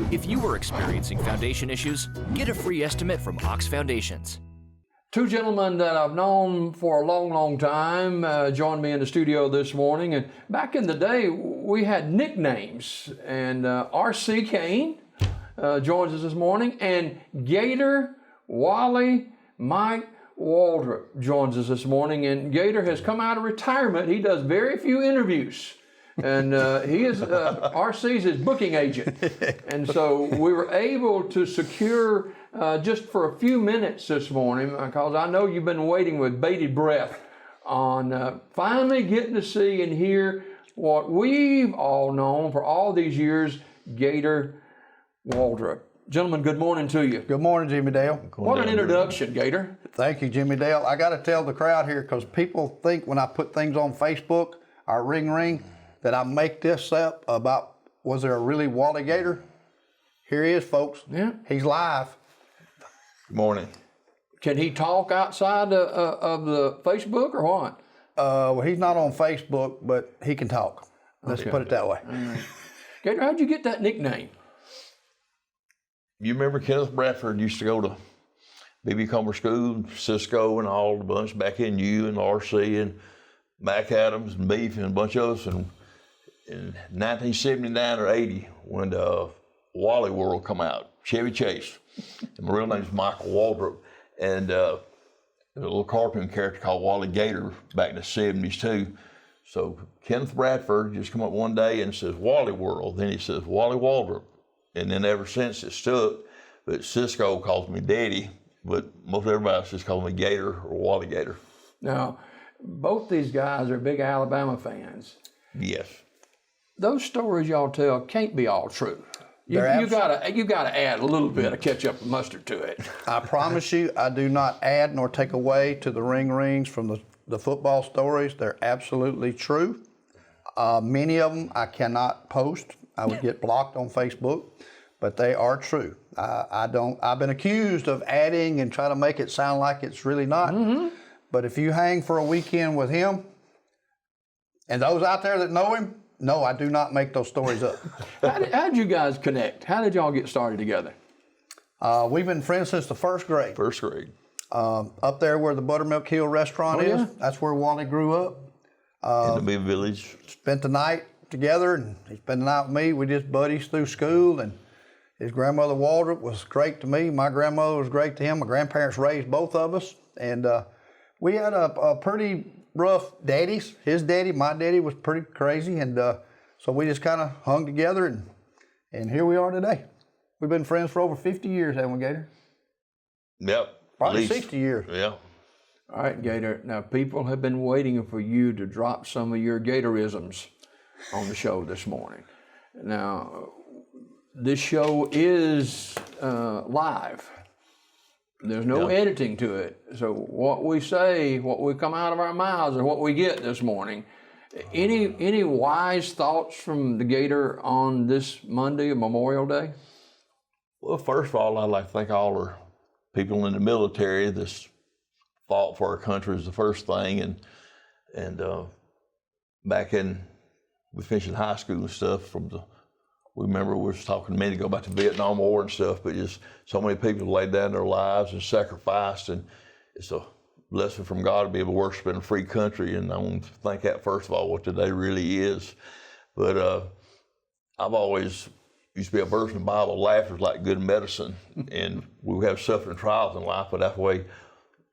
If you are experiencing foundation issues, get a free estimate from Ox Foundations. Two gentlemen that I've known for a long, long time joined me in the studio this morning. And back in the day, we had nicknames. And R.C. Caine joins us this morning. And Gator, Wally, Mike Waldrop joins us this morning. And Gator has come out of retirement. He does very few interviews. And he is RC's his booking agent. And so we were able to secure just for a few minutes this morning, because I know you've been waiting with bated breath on finally getting to see and hear what we've all known for all these years, Gator Waldrop. Gentlemen, good morning to you. Good morning, Jimmy Dale. What an introduction, Gator. Thank you, Jimmy Dale. I got to tell the crowd here, because people think when I put things on Facebook, our ring, that I make this up about, was there a really Wally Gator? Here he is, folks. Yeah. He's live. Good morning. Can he talk outside of the Facebook or what? Well, he's not on Facebook, but he can talk. Let's put it that way. Gator, how'd you get that nickname? You remember Kenneth Bradford used to go to B.B. Comer School, Cisco and all the bunch back in you and RC and Mac Adams and Beef and a bunch of us. And in 1979 or 80, when the Wally World come out, Chevy Chase. And my real name is Michael Waldrop. And there's a little cartoon character called Wally Gator back in the 70s too. So Kenneth Bradford just come up one day and says Wally World. Then he says Wally Waldrop. And then ever since it stuck. But Cisco calls me Daddy, but most everybody else just calls me Gator or Wally Gator. Now, both these guys are big Alabama fans. Yes. Those stories y'all tell can't be all true. You gotta add a little bit of ketchup and mustard to it. I promise you, I do not add nor take away to the rings from the football stories. They're absolutely true. Many of them I cannot post. I would get blocked on Facebook, but they are true. I've been accused of adding and trying to make it sound like it's really not. Mm-hmm. But if you hang for a weekend with him, and those out there that know him, no, I do not make those stories up. How'd you guys connect? How did y'all get started together? We've been friends since the first grade. First grade. Up there where the Buttermilk Hill restaurant is, that's where Wally grew up. In the big village. Spent the night together, and he spent the night with me. We just buddies through school, and his grandmother Waldrop was great to me. My grandmother was great to him. My grandparents raised both of us, and we had a pretty rough daddies. His daddy, my daddy was pretty crazy, and so we just kind of hung together, and here we are today. We've been friends for over 50 years, haven't we, Gator? Yep. Probably 60 years. Yeah. All right, Gator. Now, people have been waiting for you to drop some of your Gatorisms on the show this morning. Now, this show is live. There's no editing to it. So what we say, what we come out of our mouths, and what we get this morning. Any wise thoughts from the Gator on this Monday, Memorial Day? Well, first of all, I'd like to thank all our people in the military that's fought for our country is the first thing. And back in, we finished in high school and stuff we remember we was talking a minute ago about the Vietnam War and stuff, but just so many people laid down their lives and sacrificed, and it's a blessing from God to be able to worship in a free country, and I want to thank that first of all, what today really is. But I've always used to be a verse in the Bible, laughter's like good medicine, and we have suffering trials in life, but that's the way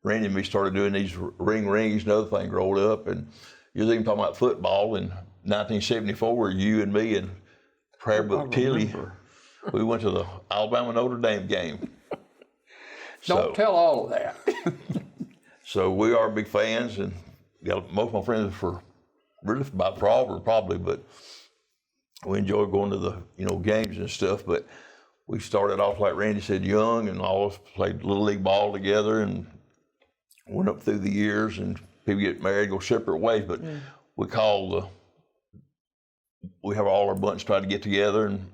Randy and me started doing these rings and other things growing up, and you was even talking about football in 1974, you and me and Prayer Book Tilly, we went to the Alabama Notre Dame game. Don't tell all of that. So we are big fans, and most of my friends for Auburn probably, but we enjoy going to the games and stuff. But we started off, like Randy said, young, and all of us played Little League ball together and went up through the years, and people get married, go separate ways, but we have all our bunch try to get together and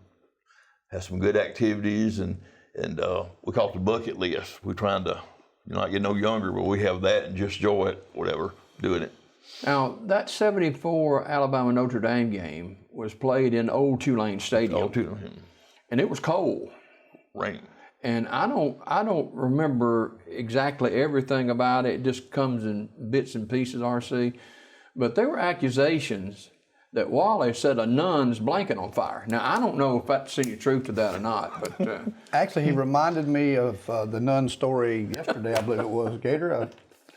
have some good activities, and we call it the bucket list. We're trying to, not get no younger, but we have that and just enjoy it, whatever, doing it. Now, that 74 Alabama Notre Dame game was played in Old Tulane Stadium. Old Tulane. and it was cold. Rain. And I don't remember exactly everything about it. It just comes in bits and pieces, RC. But there were accusations that Wally set a nun's blanket on fire. Now, I don't know if that's any truth to that or not, but... Actually, he reminded me of the nun story yesterday, I believe it was, Gator.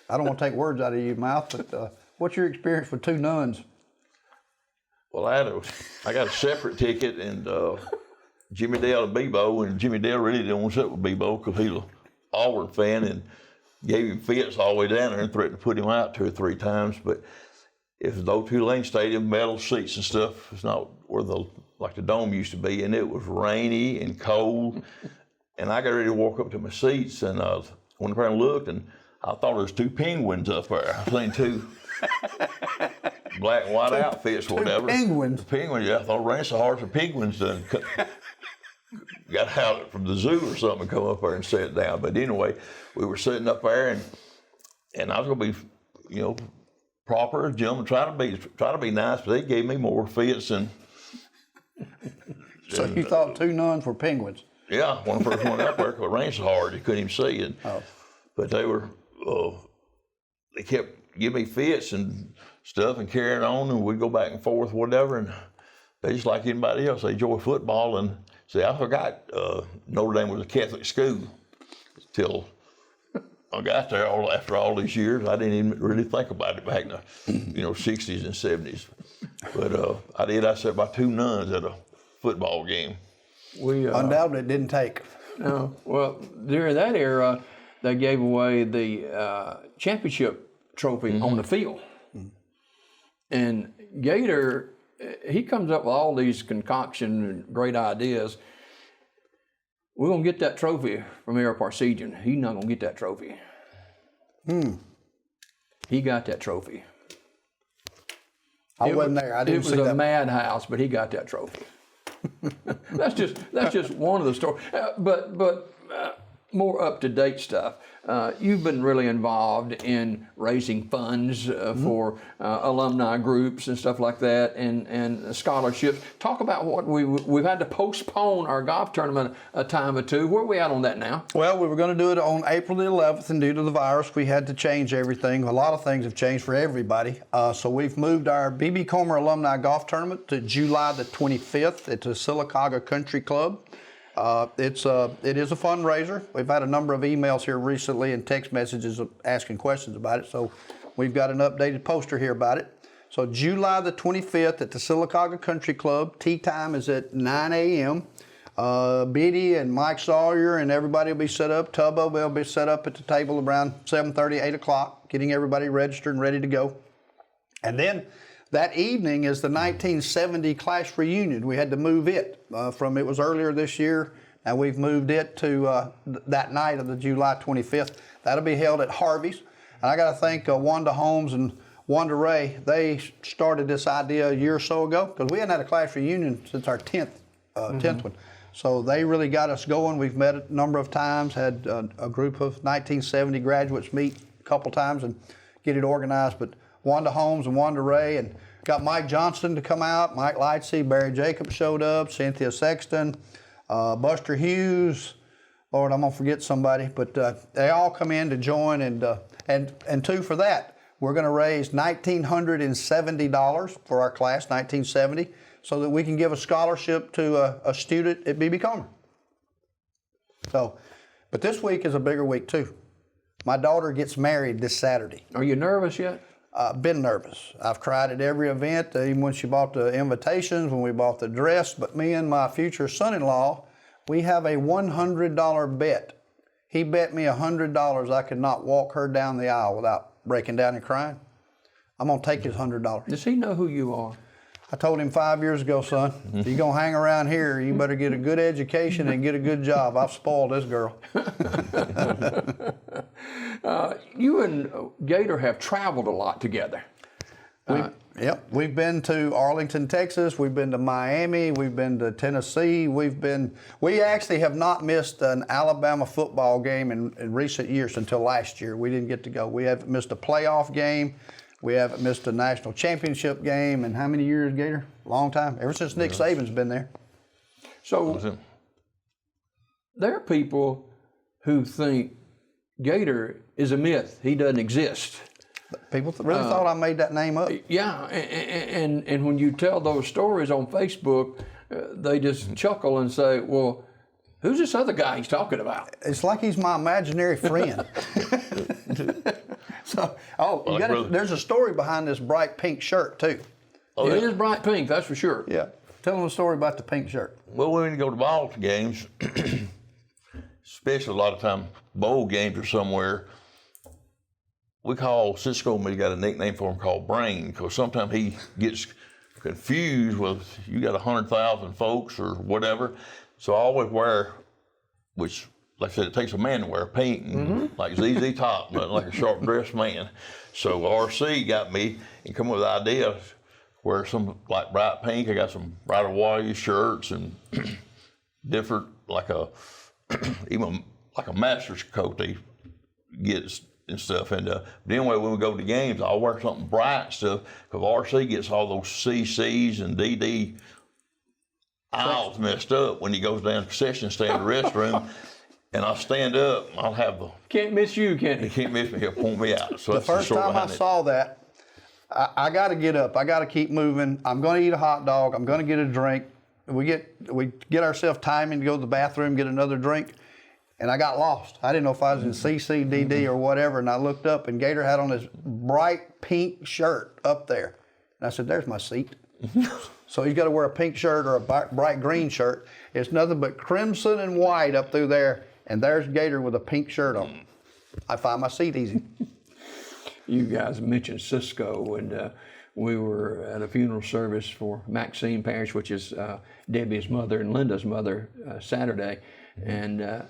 I don't want to take words out of your mouth, but what's your experience with 2 nuns? Well, I got a separate ticket, and Jimmy Dale and Bebo, and Jimmy Dale really didn't want to sit with Bebo because he's an Auburn fan and gave him fits all the way down there and threatened to put him out 2 or 3 times. But if the old Tulane Stadium, metal seats and stuff, it's not where like the dome used to be, and it was rainy and cold. And I got ready to walk up to my seats, and went up there and looked, and I thought there was 2 penguins up there. I seen 2 black and white outfits, whatever. Penguins. Penguins, yeah. I thought rain so hard the penguins done got out from the zoo or something and come up there and sat down. But anyway, we were sitting up there, and I was gonna be, proper, gentlemen, try to be nice, but they gave me more fits than. So you thought 2 nuns were penguins? Yeah, when I first went up there, because it rained so hard, you couldn't even see it. Oh. But they were, they kept giving me fits and stuff and carrying on, and we'd go back and forth, whatever, and they just like anybody else, they enjoy football. And see, I forgot Notre Dame was a Catholic school till I got there after all these years. I didn't even really think about it back in the 60s and 70s. But I sat by 2 nuns at a football game. Undoubtedly, it didn't take. No, well, during that era, they gave away the championship trophy on the field. And Gator, he comes up with all these concoctions and great ideas. We're going to get that trophy from Air Parsegian. He's not going to get that trophy. He got that trophy. I wasn't there. I didn't see that. It was a madhouse, but he got that trophy. That's just one of the stories. But more up-to-date stuff. You've been really involved in raising funds for alumni groups and stuff like that, and scholarships. Talk about what we've had to postpone our golf tournament a time or 2. Where are we at on that now? Well, we were going to do it on April the 11th, and due to the virus, we had to change everything. A lot of things have changed for everybody. So we've moved our B.B. Comer Alumni Golf Tournament to July the 25th at the Sylacauga Country Club. It is a fundraiser. We've had a number of emails here recently and text messages asking questions about it. So we've got an updated poster here about it. So July the 25th at the Sylacauga Country Club. Tee time is at 9 a.m. Biddy and Mike Sawyer and everybody will be set up. Tubbo will be set up at the table around 7:30, 8 o'clock, getting everybody registered and ready to go. And then that evening is the 1970 class reunion. We had to move it it was earlier this year, and we've moved it to that night of the July 25th. That'll be held at Harvey's. And I got to thank Wanda Holmes and Wanda Ray. They started this idea a year or so ago because we hadn't had a class reunion since our 10th one. So they really got us going. We've met a number of times, had a group of 1970 graduates meet a couple times and get it organized. But Wanda Holmes and Wanda Ray, and got Mike Johnston to come out, Mike Lightsey, Barry Jacobs showed up, Cynthia Sexton, Buster Hughes. Lord, I'm gonna forget somebody, but they all come in to join, and too for that, we're gonna raise $1,970 for our class, 1970, so that we can give a scholarship to a student at B.B. Comer. So, but this week is a bigger week too. My daughter gets married this Saturday. Are you nervous yet? Been nervous. I've cried at every event, even when she bought the invitations, when we bought the dress. But me and my future son-in-law, we have a $100 bet. He bet me $100 I could not walk her down the aisle without breaking down and crying. I'm gonna take his $100. Does he know who you are? I told him 5 years ago, son, if you're gonna hang around here, you better get a good education and get a good job. I've spoiled this girl. You and Gator have traveled a lot together. We've been to Arlington, Texas. We've been to Miami. We've been to Tennessee. We actually have not missed an Alabama football game in recent years until last year. We didn't get to go. We haven't missed a playoff game. We haven't missed a national championship game in how many years, Gator? Long time. Ever since Nick Saban's been there. So there are people who think Gator is a myth. He doesn't exist. People really thought I made that name up. Yeah, and when you tell those stories on Facebook, they just chuckle and say, well, who's this other guy he's talking about? It's like he's my imaginary friend. There's a story behind this bright pink shirt, too. Oh, It is bright pink, that's for sure. Yeah. Tell them a story about the pink shirt. Well, when we go to ball games, especially a lot of time bowl games or somewhere, we call Cisco, we got a nickname for him called Brain, because sometimes he gets confused with, you got 100,000 folks or whatever. So I always wear, which, like I said, it takes a man to wear pink, and like ZZ Top, but like a sharp dressed man. So RC got me and come up with the idea, wear some like bright pink. I got some brighter Wally shirts and different, like a, even like a master's coat they get and stuff. And but anyway, when we go to games, I'll wear something bright and stuff, because RC gets all those CCs and DD aisles messed up when he goes down to the concession stand in the restroom. And I'll stand up, I'll have the... Can't miss you, can He he? can't miss me, he'll point me out. So The that's first story time I behind it. saw that, I got to get up. I got to keep moving. I'm going to eat a hot dog. I'm going to get a drink. We get ourselves timing to go to the bathroom, get another drink, and I got lost. I didn't know if I was in CC, DD, or whatever, and I looked up, and Gator had on this bright pink shirt up there. And I said, there's my seat. So he's got to wear a pink shirt or a bright green shirt. It's nothing but crimson and white up through there, and there's Gator with a pink shirt on. I find my seat easy. You guys mentioned Cisco, and we were at a funeral service for Maxine Parrish, which is Debbie's mother and Linda's mother, Saturday. And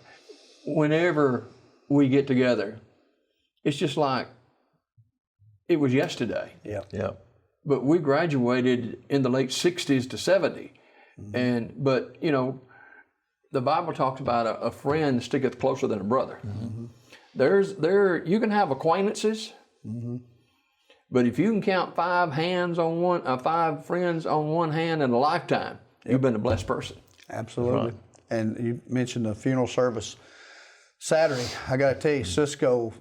whenever we get together, it's just like it was yesterday. Yeah. Yeah. But we graduated in the late 60s to 70. But you know, the Bible talks about a friend sticketh closer than a brother. You can have acquaintances, but if you can count five friends on one hand in a lifetime, you've been a blessed person. Absolutely. Right. And you mentioned the funeral service Saturday. I got to tell you, Cisco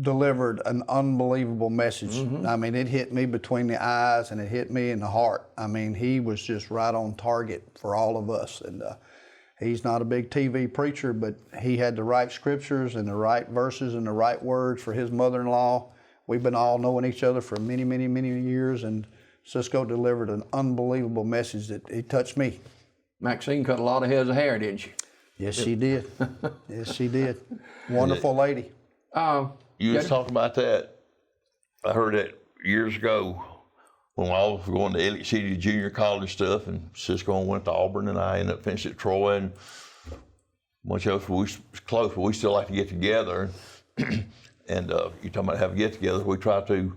delivered an unbelievable message. I mean, it hit me between the eyes and it hit me in the heart. I mean, he was just right on target for all of us. And he's not a big TV preacher, but he had the right scriptures and the right verses and the right words for his mother-in-law. We've been all knowing each other for many, many, many years, and Cisco delivered an unbelievable message that it touched me. Maxine cut a lot of heads of hair, didn't she? Yes, she did. Yes, she did. Wonderful lady. You was talking about that. I heard that years ago when I was going to Elliott City Junior College stuff, and Cisco went to Auburn, and I ended up finishing at Troy, and a bunch of us, we was close, but we still like to get together. And you're talking about having get-together. We try to,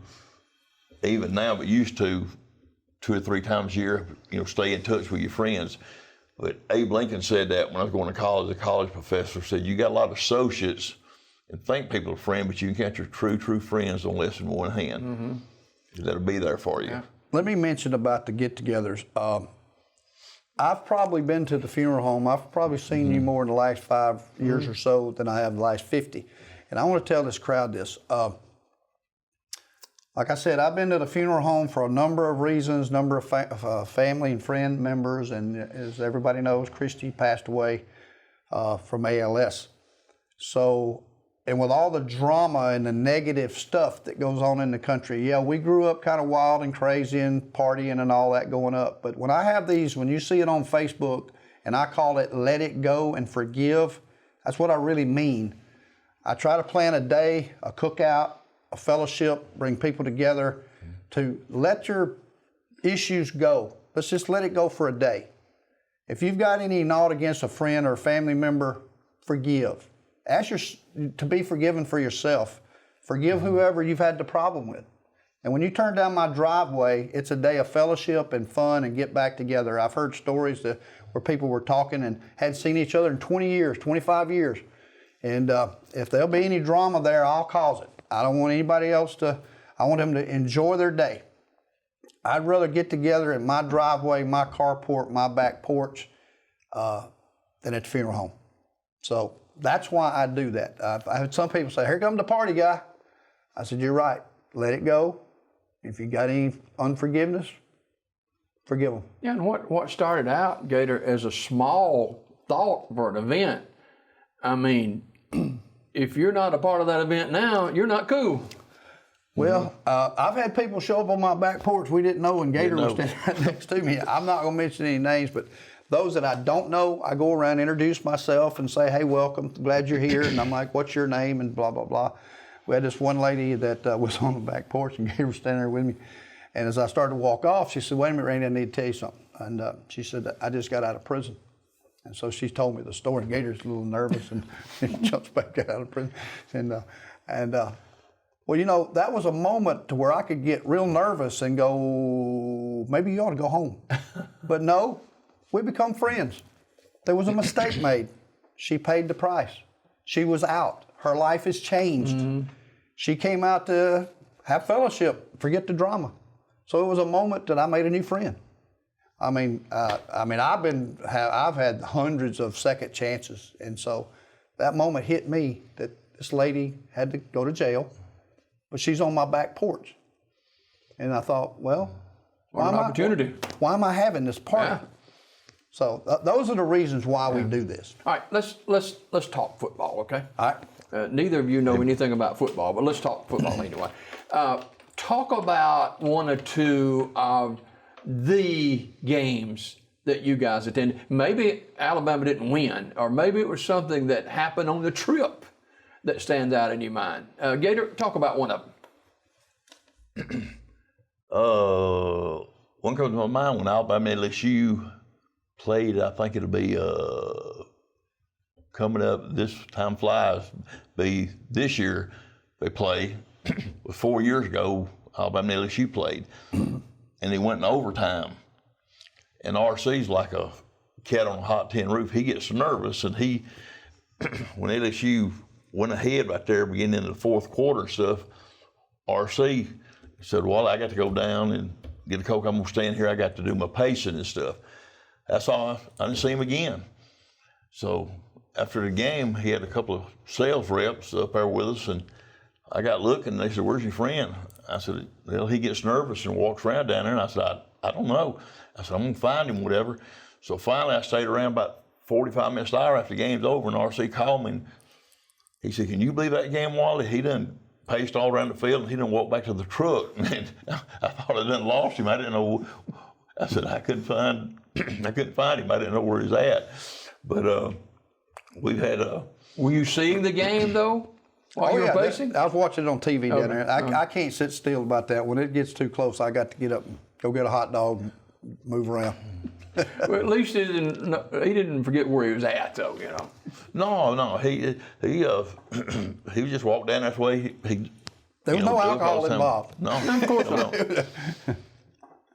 even now, but used to, 2 or 3 times a year, you know, stay in touch with your friends. But Abe Lincoln said that when I was going to college, the college professor said, you got a lot of associates and think people are friends, but you can count your true friends on less than one hand. That'll be there for you. Yeah. Let me mention about the get-togethers. I've probably been to the funeral home. I've probably seen you more in the last 5 years or so than I have the last 50. And I want to tell this crowd this. Like I said, I've been to the funeral home for a number of reasons, number of family and friend members, and as everybody knows, Christy passed away from ALS. So, and with all the drama and the negative stuff that goes on in the country, yeah, we grew up kind of wild and crazy and partying and all that going up. But when I have these, when you see it on Facebook, and I call it Let It Go and Forgive, that's what I really mean. I try to plan a day, a cookout, a fellowship, bring people together to let your issues go. Let's just let it go for a day. If you've got any naught against a friend or a family member, forgive. Ask to be forgiven for yourself. Forgive whoever you've had the problem with. And when you turn down my driveway, it's a day of fellowship and fun and get back together. I've heard stories where people were talking and hadn't seen each other in 20 years, 25 years. And if there'll be any drama there, I'll cause it. I don't want anybody else I want them to enjoy their day. I'd rather get together in my driveway, my carport, my back porch, than at the funeral home. So that's why I do that. I had some people say, here comes the party guy. I said, you're right. Let it go. If you got any unforgiveness, forgive them. Yeah, and what started out, Gator, as a small thought for an event, I mean, if you're not a part of that event now, you're not cool. Well, I've had people show up on my back porch we didn't know, and Gator was standing right next to me. I'm not going to mention any names, but those that I don't know, I go around, introduce myself, and say, hey, welcome, glad you're here. And I'm like, what's your name? And blah, blah, blah. We had this one lady that was on the back porch, and Gator was standing there with me. And as I started to walk off, she said, wait a minute, Randy, I need to tell you something. And she said, I just got out of prison. And so she told me the story. Gator's a little nervous and jumps back out of prison. Well, you know, that was a moment to where I could get real nervous and go, maybe you ought to go home. But no, we become friends. There was a mistake made. She paid the price. She was out. Her life has changed. Mm-hmm. She came out to have fellowship, forget the drama. So it was a moment that I made a new friend. I've had hundreds of second chances, and so that moment hit me that this lady had to go to jail, but she's on my back porch, and I thought, well, why am I having this party? Yeah. So those are the reasons why we do this. All right, let's talk football, okay? All right. Neither of you know anything about football, but let's talk football anyway. Talk about one or two of the games that you guys attended. Maybe Alabama didn't win, or maybe it was something that happened on the trip that stands out in your mind. Gator, talk about one of them. One comes to my mind when Alabama LSU played. I think it'll be coming up. This time flies. Be this year they play. 4 years ago, Alabama LSU played, and they went in overtime. And RC's like a cat on a hot tin roof. He gets nervous, and when LSU went ahead right there, beginning in the fourth quarter and stuff, RC said, "Wally, I got to go down and get a Coke. I'm gonna stand here. I got to do my pacing and stuff." That's all. I didn't see him again. So after the game, he had a couple of sales reps up there with us, and I got looking, and they said, "Where's your friend?" I said, "Well, he gets nervous and walks around down there." And I said, I don't know. I said, "I'm going to find him, whatever." So finally, I stayed around about 45 minutes, an hour after the game's over, and RC called me. And he said, "Can you believe that game, Wally? He done paced all around the field, and he done walked back to the truck." And I thought I done lost him. I didn't know. I said, I couldn't find him. I didn't know where he's at. But we've had Were you seeing the game, though? While you were pacing? I was watching it on TV down there. I can't sit still about that. When it gets too close, I got to get up and go get a hot dog and move around. Well, at least he didn't forget where he was at, though, you know. No. He just walked down that way. There was no alcohol involved. No, of course not.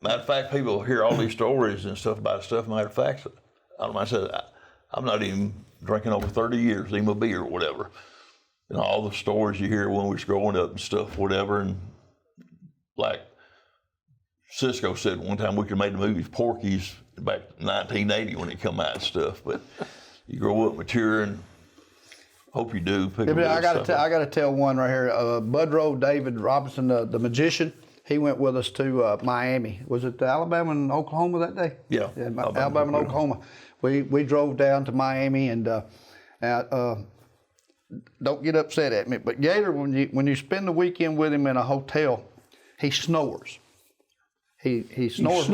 Matter of fact, people hear all these stories and stuff about stuff. Matter of fact, I said, I'm not even drinking over 30 years, even a beer or whatever. And all the stories you hear when we was growing up and stuff, whatever. And like Cisco said one time, we could make the movie Porky's back in 1980 when it come out and stuff. But you grow up mature, and hope you do. I got to tell one right here. Budrow David Robinson, the magician. He went with us to Miami. Was it Alabama and Oklahoma that day? Yeah, Alabama and Oklahoma. We drove down to Miami, and don't get upset at me, but Gator, when you spend the weekend with him in a hotel, he snores. He snores.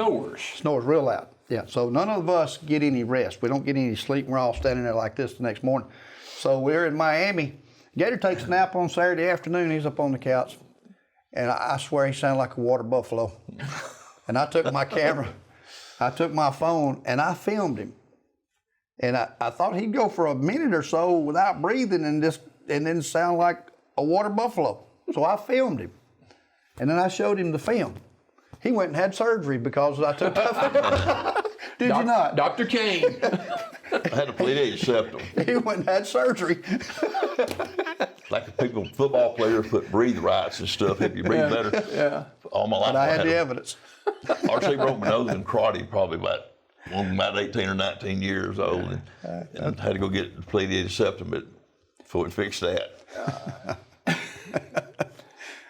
Snores real loud. Yeah. So none of us get any rest. We don't get any sleep. We're all standing there like this the next morning. So we're in Miami. Gator takes a nap on Saturday afternoon. He's up on the couch. And I swear he sounded like a water buffalo. And I took my camera, I took my phone, and I filmed him. And I thought he'd go for a minute or so without breathing and then sound like a water buffalo. So I filmed him. And then I showed him the film. He went and had surgery because I took that film. Did you not? Dr. Caine. I had to plead septum. He went and had surgery. Like the football players put breathe rights and stuff, help you breathe better. Yeah. All my life. But I had the evidence. RC broke my nose in karate probably about One of them about 18 or 19 years old, and had to go get depleted septum before it fixed that.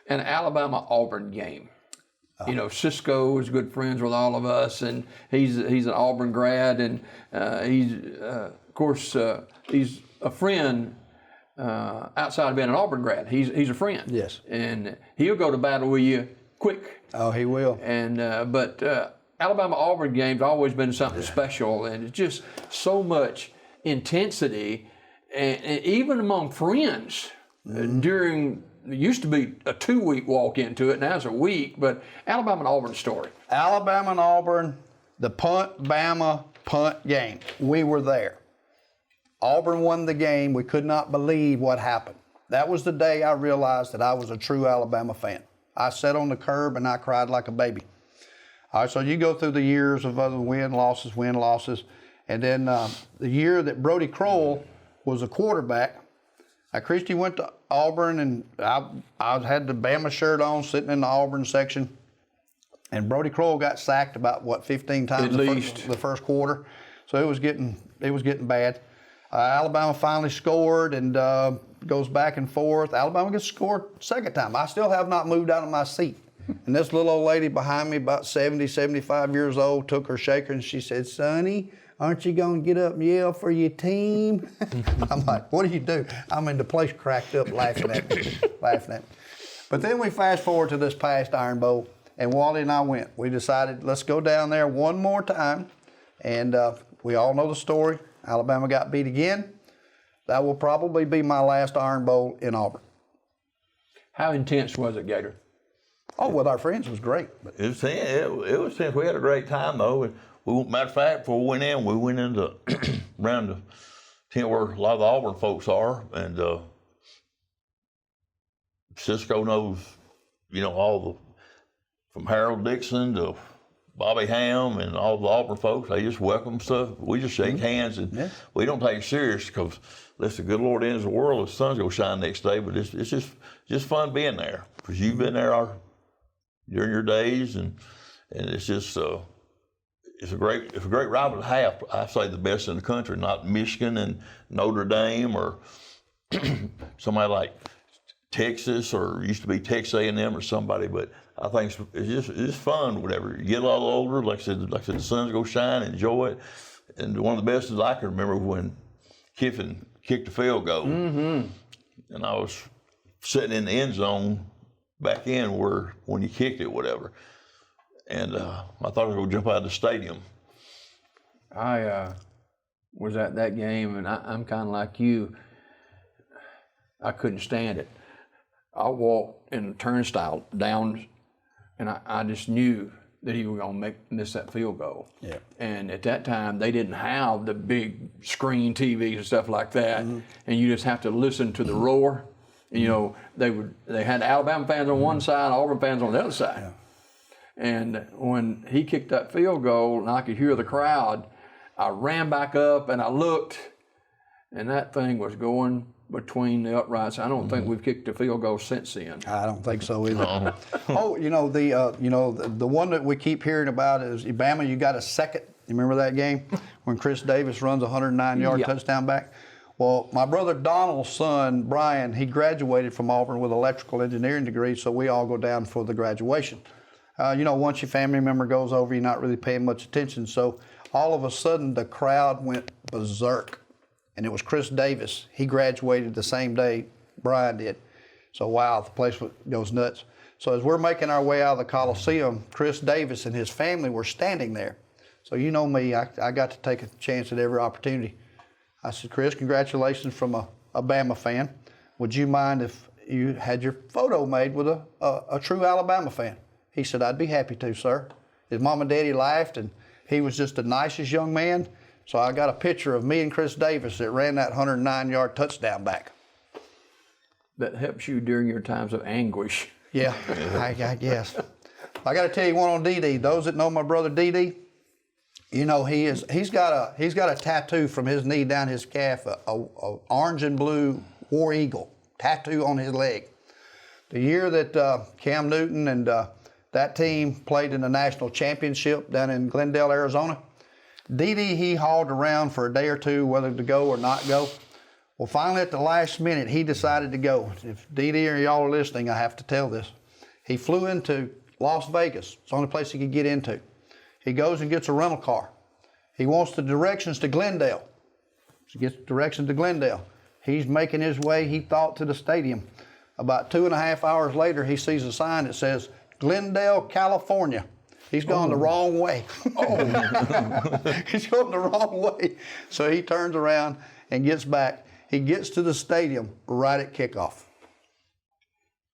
An Alabama-Auburn game. You know, Cisco is good friends with all of us, and he's an Auburn grad, and of course, he's a friend outside of being an Auburn grad. He's a friend. Yes. And he'll go to battle with you quick. Oh, he will. And but Alabama-Auburn games always been something special, and it's just so much intensity, and even among friends during. It used to be a 2-week walk into it, now it's a week, but Alabama and Auburn story. Alabama and Auburn, the Bama punt game. We were there. Auburn won the game. We could not believe what happened. That was the day I realized that I was a true Alabama fan. I sat on the curb and I cried like a baby. All right, so you go through the years of other win, losses, and then the year that Brody Kroll was a quarterback, Christy went to Auburn, and I had the Bama shirt on, sitting in the Auburn section, and Brody Kroll got sacked about 15 times the first quarter, so it was getting bad. Alabama finally scored and goes back and forth. Alabama gets scored second time. I still have not moved out of my seat, and this little old lady behind me, about 70, 75 years old, took her shaker and she said, "Sonny, aren't you going to get up and yell for your team?" I'm like, what do you do? I'm in the place cracked up laughing at me. But then we fast forward to this past Iron Bowl, and Wally and I went. We decided, let's go down there one more time. And we all know the story. Alabama got beat again. That will probably be my last Iron Bowl in Auburn. How intense was it, Gator? Oh, with our friends, it was great. It was tense. We had a great time, though. Matter of fact, before we went into around the tent where a lot of the Auburn folks are, and Cisco knows, from Harold Dixon to Bobby Ham and all the Auburn folks. They just welcome stuff. We just shake hands, and we don't take it serious because, listen, the good Lord ends the world, the sun's gonna shine next day. But it's just fun being there because you've been there during your days, and it's just. It's a great rival to have. I say the best in the country, not Michigan and Notre Dame or somebody like Texas or used to be Texas A&M or somebody. But I think it's just fun. Whatever you get a lot older, like I said, the sun's gonna shine. Enjoy it. And one of the best is I can remember when Kiffin kicked the field goal, and I was sitting in the end zone back in when he kicked it, whatever. And I thought I was going to jump out of the stadium. I was at that game, and I'm kind of like you. I couldn't stand it. I walked in the turnstile down, and I just knew that he was going to miss that field goal. Yeah. And at that time, they didn't have the big screen TVs and stuff like that, and you just have to listen to the roar. And, they had Alabama fans on one side, Auburn fans on the other side. Yeah. And when he kicked that field goal and I could hear the crowd, I ran back up and I looked, and that thing was going between the uprights. I don't think we've kicked a field goal since then. I don't think so either. The one that we keep hearing about is Bama. You got a second. You remember that game when Chris Davis runs a 109-yard touchdown back? Well, my brother Donald's son, Brian, he graduated from Auburn with an electrical engineering degree, so we all go down for the graduation. Once your family member goes over, you're not really paying much attention. So all of a sudden, the crowd went berserk. And it was Chris Davis. He graduated the same day Brian did. So, wow, the place goes nuts. So as we're making our way out of the Coliseum, Chris Davis and his family were standing there. So you know me, I got to take a chance at every opportunity. I said, "Chris, congratulations from a Bama fan. Would you mind if you had your photo made with a true Alabama fan?" He said, "I'd be happy to, sir." His mom and daddy laughed, and he was just the nicest young man. So I got a picture of me and Chris Davis that ran that 109-yard touchdown back. That helps you during your times of anguish. Yeah, I guess. I got to tell you one on DD. Those that know my brother DD, he's got a tattoo from his knee down his calf, a orange and blue war eagle tattoo on his leg. The year that Cam Newton and that team played in the national championship down in Glendale, Arizona, Dee he hauled around for a day or two whether to go or not go. Well, finally at the last minute, he decided to go. If Dee or y'all are listening, I have to tell this. He flew into Las Vegas. It's the only place he could get into. He goes and gets a rental car. He wants the directions to Glendale. He gets directions to Glendale. He's making his way, he thought, to the stadium. About 2.5 hours later, he sees a sign that says, Glendale, California. He's gone the wrong way. He's going the wrong way. So he turns around and gets back. He gets to the stadium right at kickoff.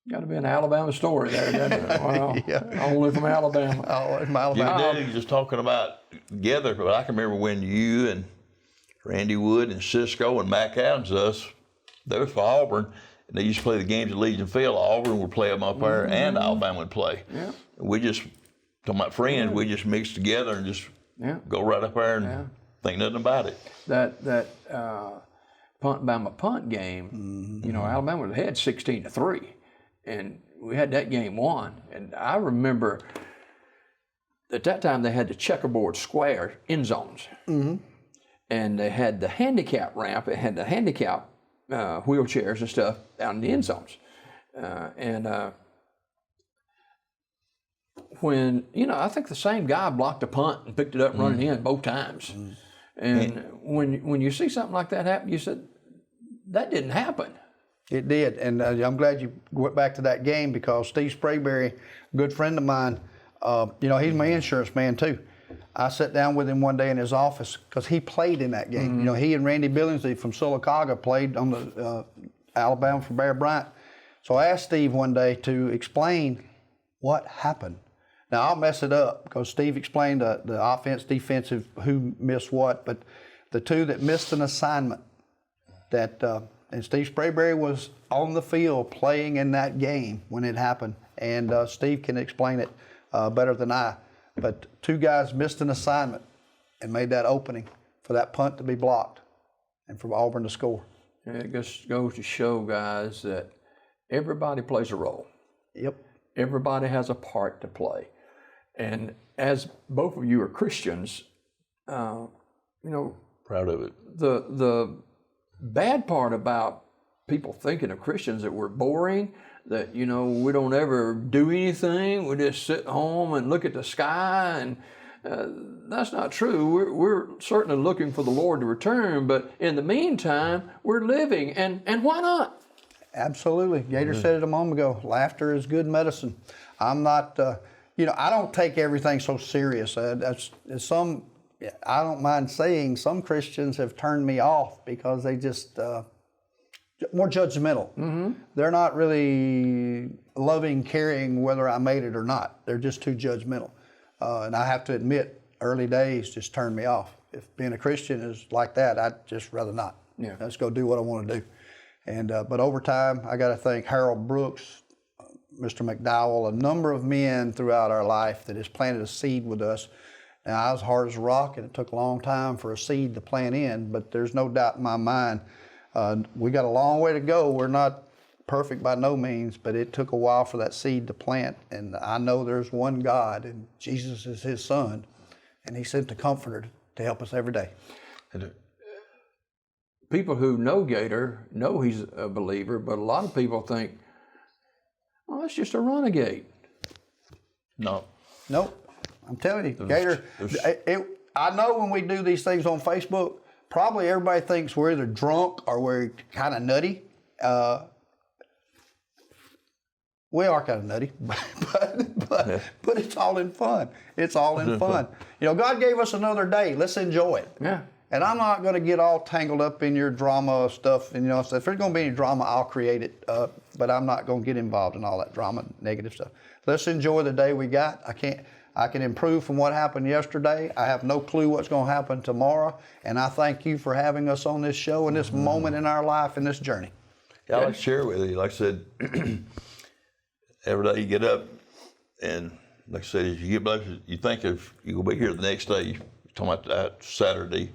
Got to be an Alabama story there, doesn't it? Well, Yeah. Only from Alabama. Oh, from Alabama. You just talking about together, but I can remember when you and Randy Wood and Cisco and Mac Adams, they was for Auburn, and they used to play the games at Legion Field. Auburn would play them up there, and Alabama would play. Yeah. We just, talking about friends, we just mixed together and just go right up there and think nothing about it. That Bama punt game, you know, Alabama was ahead 16-3, and we had that game won. And I remember at that time they had the checkerboard square end zones, and they had the handicap ramp. It had the handicap wheelchairs and stuff out in the end zones, when, you know, I think the same guy blocked a punt and picked it up and run it in both times. And when you see something like that happen, you said, that didn't happen. It did, and I'm glad you went back to that game because Steve Sprayberry, a good friend of mine, you know, he's my insurance man too. I sat down with him one day in his office because he played in that game. You know, he and Randy Billingsley from Sylacauga played on the Alabama for Bear Bryant. So I asked Steve one day to explain what happened. Now, I'll mess it up because Steve explained the offense, defensive, who missed what, but the two that missed an assignment that, and Steve Sprayberry was on the field playing in that game when it happened, and Steve can explain it better than I, but two guys missed an assignment and made that opening for that punt to be blocked and for Auburn to score. And it just goes to show, guys, that everybody plays a role. Yep. Everybody has a part to play. And as both of you are Christians, you know, Proud of it. the bad part about people thinking of Christians that we're boring, that, you know, we don't ever do anything, we just sit home and look at the sky, and that's not true. We're certainly looking for the Lord to return, but in the meantime, we're living, and why not? Absolutely. Gator said it a moment ago. Laughter is good medicine. I'm not, you know, I don't take everything so serious. I don't mind saying some Christians have turned me off because they just, more judgmental. They're not really loving, caring whether I made it or not. They're just too judgmental. And I have to admit, early days just turned me off. If being a Christian is like that, I'd just rather not. Yeah. Let's go do what I want to do. And but over time, I got to thank Harold Brooks, Mr. McDowell, a number of men throughout our life that has planted a seed with us. Now, I was hard as a rock, and it took a long time for a seed to plant in, but there's no doubt in my mind, we got a long way to go. We're not perfect by no means, but it took a while for that seed to plant. And I know there's one God, and Jesus is his son, and he sent the Comforter to help us every day. People who know Gator know he's a believer, but a lot of people think, well, that's just a renegade. No. Nope. I'm telling you, Gator, I know when we do these things on Facebook, probably everybody thinks we're either drunk or we're kind of nutty. We are kind of nutty, but it's all in fun. It's all in fun. You know, God gave us another day. Let's enjoy it. Yeah. And I'm not going to get all tangled up in your drama stuff. And, you know, so if there's going to be any drama, I'll create it. But I'm not going to get involved in all that drama, negative stuff. Let's enjoy the day we got. I can improve from what happened yesterday. I have no clue what's going to happen tomorrow. And I thank you for having us on this show and this moment in our life and this journey. Yeah, I'd like to share with you. Like I said, every day you get up, and like I said, as you get back, you think if you'll be here the next day. You're talking about that Saturday.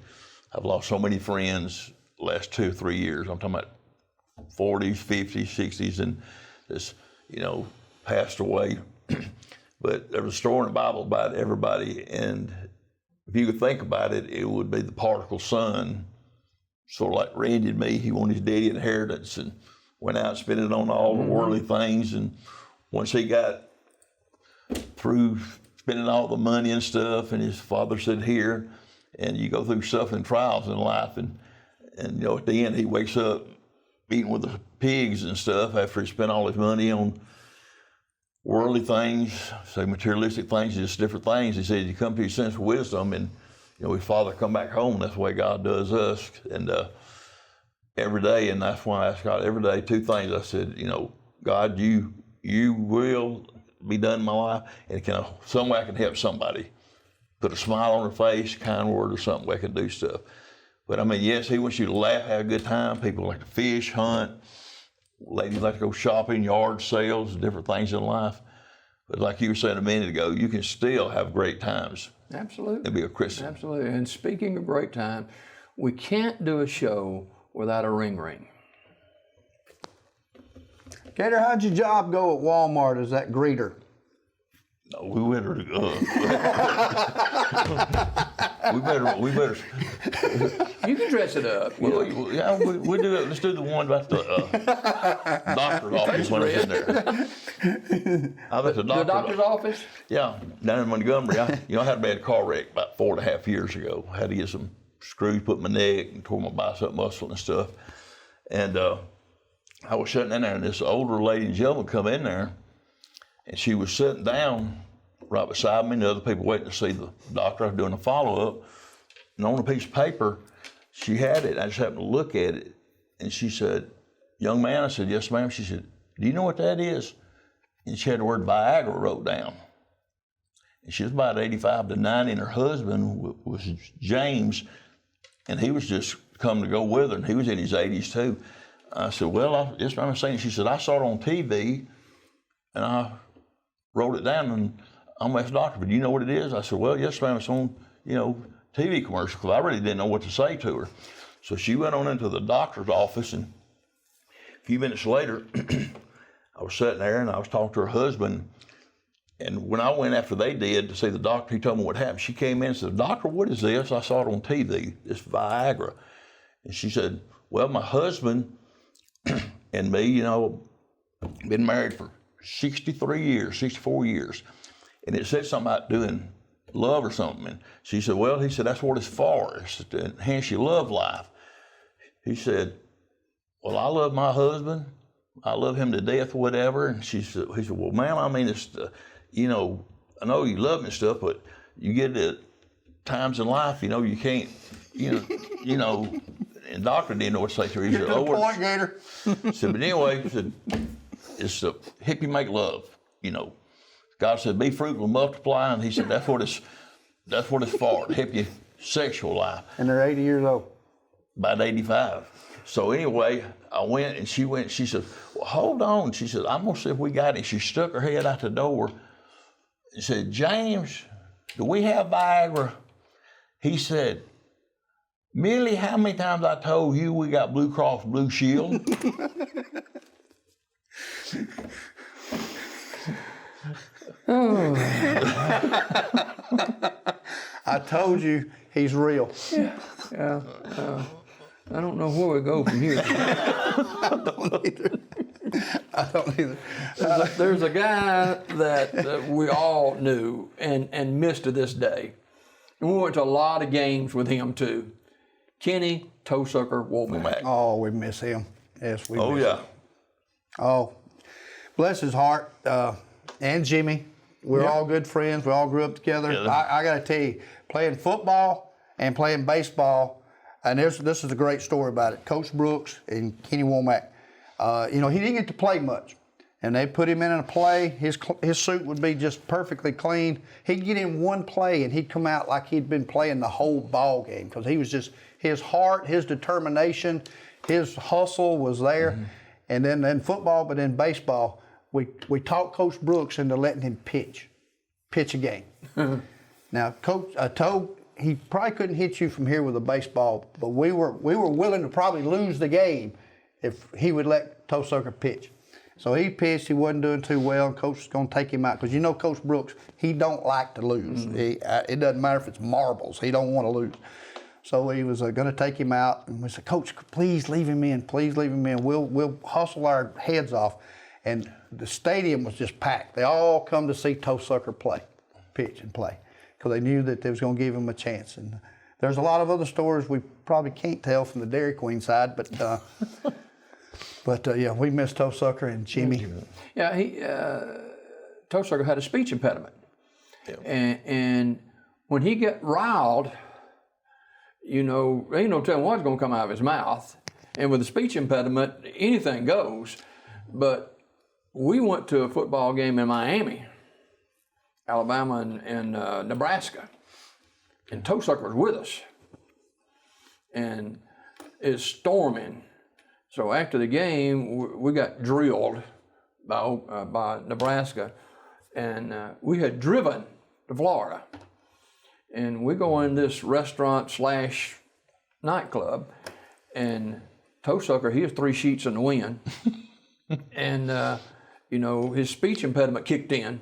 I've lost so many friends the last 2 or 3 years. I'm talking about 40s, 50s, 60s, and just, you know, passed away. But there was a story in the Bible about everybody, and if you could think about it, it would be the prodigal son, sort of like Randy and me. He wanted his daddy inheritance and went out and spent it on all the worldly things. And once he got through spending all the money and stuff, and his father said, here, and you go through stuff and trials in life, and you know, at the end he wakes up eating with the pigs and stuff after he spent all his money on worldly things, say materialistic things, just different things. He said, you come to your sense of wisdom, and you know, his father come back home. That's the way God does us. And every day, and that's why I ask God every day 2 things. I said, you know, God, you will be done in my life, and some way I can help somebody, put a smile on their face, kind word or something where I can do stuff. But I mean, yes, he wants you to laugh, have a good time. People like to fish, hunt. Ladies like to go shopping, yard sales, different things in life. But like you were saying a minute ago, you can still have great times. Absolutely. And be a Christian. Absolutely. And speaking of great time, we can't do a show without a ring. Gator, how'd your job go at Walmart as that greeter? No, we better. We better. You can dress it up. We do it. Let's do the one about the doctor's office when it's in there. I was at The doctor's office? Yeah, down in Montgomery. I had a bad car wreck about 4.5 years ago. I had to get some screws put in my neck and tore my bicep muscle and stuff. And I was sitting in there, and this older lady and gentleman come in there, and she was sitting down right beside me, and the other people waiting to see the doctor. I was doing a follow-up, and on a piece of paper, she had it. I just happened to look at it, and she said, young man, I said, yes, ma'am. She said, do you know what that is? And she had the word Viagra wrote down. And she was about 85 to 90, and her husband was James, and he was just come to go with her, and he was in his 80s too. I said, well, yes, ma'am, I'm saying. She said, I saw it on TV, and I wrote it down, and I'm asked the doctor, but do you know what it is? I said, well, yes, ma'am, it's on, TV commercial, because I really didn't know what to say to her. So she went on into the doctor's office, and a few minutes later, I was sitting there, and I was talking to her husband, and when I went after they did to see the doctor, he told me what happened. She came in and said, doctor, what is this? I saw it on TV, this Viagra. And she said, well, my husband and me, been married for 64 years, and it said something about doing love or something. And she said, well, he said, that's what it's for. It's to enhance your love life. He said, well, I love my husband. I love him to death, whatever. And he said, well, ma'am, I mean, it's, I know you love me and stuff, but you get at times in life, you can't, and doctor didn't know what to say to her. He said, Good point, Gator. He said, but anyway, he said, it's to help you make love, God said, be fruitful and multiply, and he said, that's what it's for, to help your sexual life. And they're 80 years old. About 85. So anyway, I went, and she said, well, hold on. She said, I'm gonna see if we got it. She stuck her head out the door and said, James, do we have Viagra? He said, Millie, how many times I told you we got Blue Cross Blue Shield? I told you he's real. Yeah. I don't know where we go from here. I don't either. There's a guy that we all knew and miss to this day. And we went to a lot of games with him too. Kenny Toe Sucker Womack. Oh, we miss him. Yes, we Oh, miss yeah. him. Oh, bless his heart. And Jimmy. We're all good friends. We all grew up together. Yeah. I got to tell you, playing football and playing baseball, and this is a great story about it. Coach Brooks and Kenny Womack, he didn't get to play much. And they put him in a play. His suit would be just perfectly clean. He'd get in one play, and he'd come out like he'd been playing the whole ball game, because he was just, his heart, his determination, his hustle was there. Mm-hmm. And then in football, but in baseball, we talked Coach Brooks into letting him pitch a game. Now, Coach Toe, he probably couldn't hit you from here with a baseball, but we were willing to probably lose the game if he would let Toe Sucker pitch. So he pitched. He wasn't doing too well. And Coach was going to take him out because Coach Brooks, he don't like to lose. It doesn't matter if it's marbles. He don't want to lose. So he was going to take him out, and we said, Coach, please leave him in. Please leave him in. We'll hustle our heads off. And the stadium was just packed. They all come to see Toe Sucker pitch and play, because they knew that they was going to give him a chance. And there's a lot of other stories we probably can't tell from the Dairy Queen side, but yeah, we missed Toe Sucker and Jimmy. Yeah, Toe Sucker had a speech impediment, and when he got riled, ain't no telling what's going to come out of his mouth. And with a speech impediment, anything goes. But we went to a football game in Miami, Alabama and Nebraska, and Toe Sucker was with us. And it's storming. So after the game, we got drilled by Nebraska, and we had driven to Florida. And we go in this restaurant / nightclub, and Toe Sucker, he has 3 sheets in the wind. And, his speech impediment kicked in,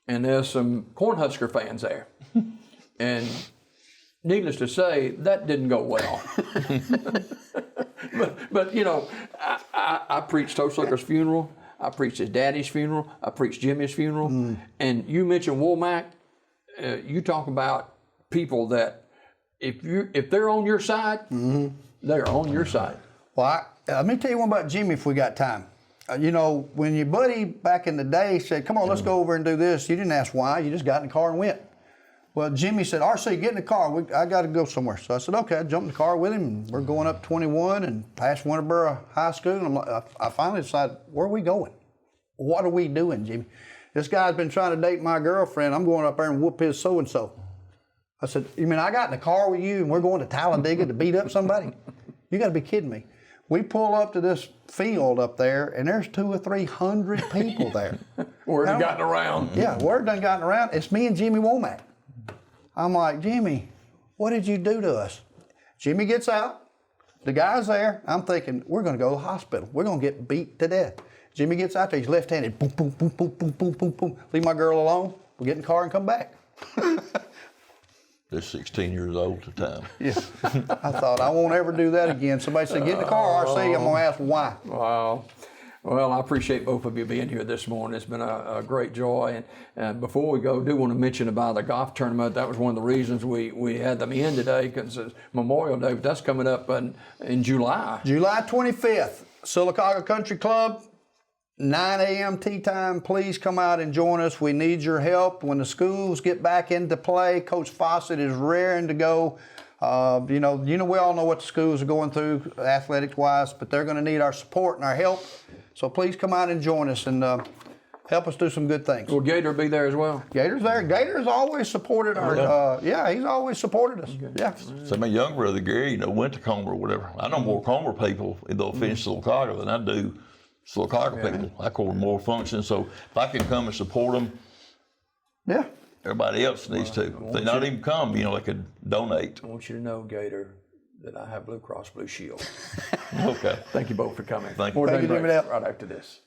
and there's some Cornhusker fans there. And needless to say, that didn't go well. but I preached Toe Sucker's funeral. I preached his daddy's funeral. I preached Jimmy's funeral. And you mentioned Womack. You talk about people that if they're on your side, they're on your side. Well, let me tell you one about Jimmy if we got time. When your buddy back in the day said, come on, let's go over and do this, you didn't ask why, you just got in the car and went. Well, Jimmy said, RC, get in the car, I got to go somewhere. So I said, okay, I jumped in the car with him, and we're going up 21 and past Winterboro High School, and I finally decided, where are we going? What are we doing, Jimmy? This guy's been trying to date my girlfriend, I'm going up there and whoop his so-and-so. I said, you mean I got in the car with you and we're going to Talladega to beat up somebody? You got to be kidding me. We pull up to this field up there, and there's 200 or 300 people there. Word done gotten around. Yeah, word done gotten around. It's me and Jimmy Womack. I'm like, Jimmy, what did you do to us? Jimmy gets out. The guy's there. I'm thinking, we're going to go to the hospital. We're going to get beat to death. Jimmy gets out there. He's left-handed. Boom, boom, boom, boom, boom, boom, boom, boom. Leave my girl alone. We'll get in the car and come back. They're 16 years old at the time. Yeah. I thought, I won't ever do that again. Somebody said, get in the car, RC. I'm going to ask why. Wow. Well, I appreciate both of you being here this morning. It's been a great joy. And before we go, I do want to mention about the golf tournament. That was one of the reasons we had them in today, because it's Memorial Day, but that's coming up in July. July 25th, Sylacauga Country Club, 9 a.m. tee time. Please come out and join us. We need your help. When the schools get back into play, Coach Fawcett is raring to go. We all know what the schools are going through athletics-wise, but they're going to need our support and our help. So please come out and join us and help us do some good things. Will Gator be there as well? Gator's there. Gator's always supported our. He's always supported us. Okay. Yeah. So my young brother Gary, went to Comer or whatever. I know more Comer people in the offense Sylacauga than I do Sylacauga people. I call more functions. So if I can come and support them, yeah. Everybody else needs to. If they not even come, they could donate. I want you to know, Gator, that I have Blue Cross Blue Shield. Okay. Thank you both for coming. Thank you. More Daybreak right after this.